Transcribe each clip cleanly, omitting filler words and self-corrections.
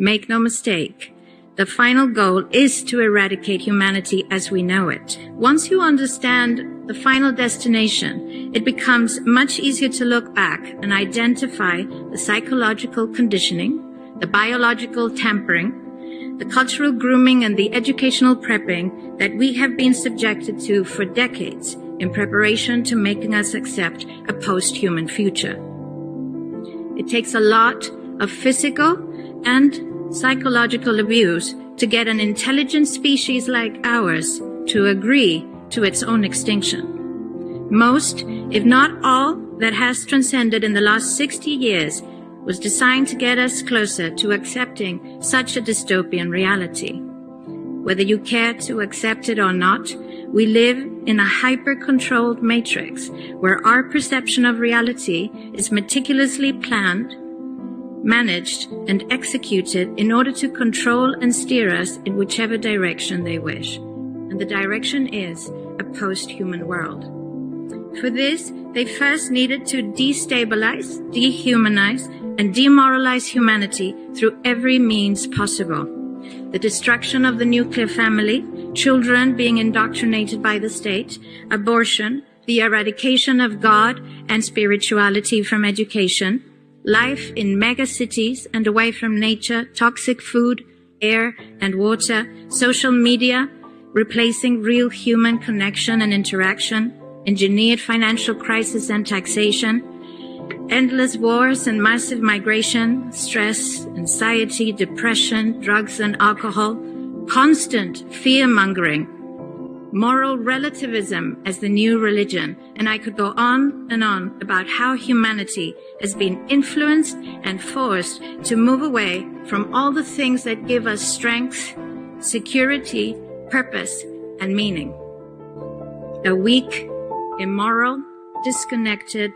Make no mistake, the final goal is to eradicate humanity as we know it. Once you understand the final destination, it becomes much easier to look back and identify the psychological conditioning, the biological tampering, the cultural grooming, and the educational prepping that we have been subjected to for decades in preparation to making us accept a post-human future. It takes a lot of physical and psychological abuse to get an intelligent species like ours to agree to its own extinction. Most, if not all, that has transcended in the last 60 years was designed to get us closer to accepting such a dystopian reality. Whether you care to accept it or not, we live in a hyper-controlled matrix where our perception of reality is meticulously planned, managed, and executed in order to control and steer us in whichever direction they wish. And the direction is a post-human world. For this, they first needed to destabilize, dehumanize, and demoralize humanity through every means possible. The destruction of the nuclear family, children being indoctrinated by the state, abortion, the eradication of God and spirituality from education, life in megacities and away from nature, toxic food, air and water, social media, replacing real human connection and interaction, engineered financial crisis and taxation, endless wars and massive migration, stress, anxiety, depression, drugs and alcohol, constant fear-mongering, moral relativism as the new religion, and I could go on and on about how humanity has been influenced and forced to move away from all the things that give us strength, security, purpose, and meaning. A weak, immoral, disconnected,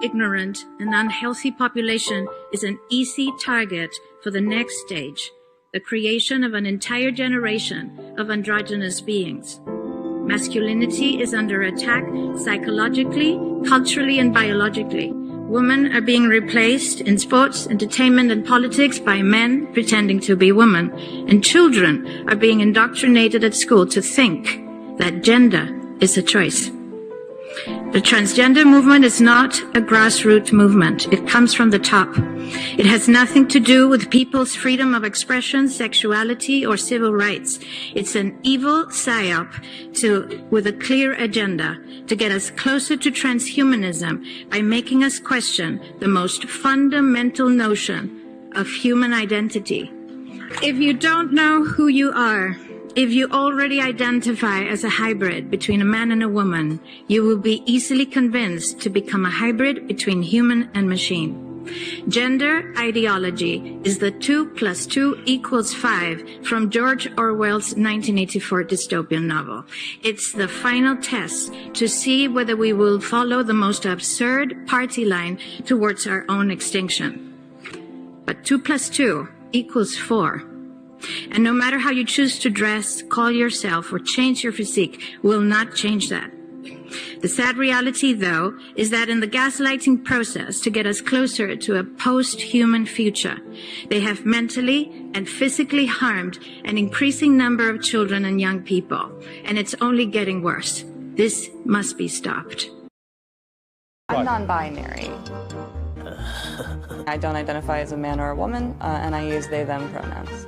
ignorant, and unhealthy population is an easy target for the next stage, the creation of an entire generation of androgynous beings. Masculinity is under attack psychologically, culturally, and biologically. Women are being replaced in sports, entertainment, and politics by men pretending to be women. And children are being indoctrinated at school to think that gender is a choice. The transgender movement is not a grassroots movement. It comes from the top. It has nothing to do with people's freedom of expression, sexuality, or civil rights. It's an evil psyop with a clear agenda to get us closer to transhumanism by making us question the most fundamental notion of human identity. If you don't know who you are, if you already identify as a hybrid between a man and a woman, you will be easily convinced to become a hybrid between human and machine. Gender ideology is the 2 + 2 = 5 from George Orwell's 1984 dystopian novel. It's the final test to see whether we will follow the most absurd party line towards our own extinction. But 2 + 2 = 4. And no matter how you choose to dress, call yourself, or change your physique, will not change that. The sad reality, though, is that in the gaslighting process to get us closer to a post-human future, they have mentally and physically harmed an increasing number of children and young people, and it's only getting worse. This must be stopped. I'm non-binary. I don't identify as a man or a woman, and I use they, them pronouns.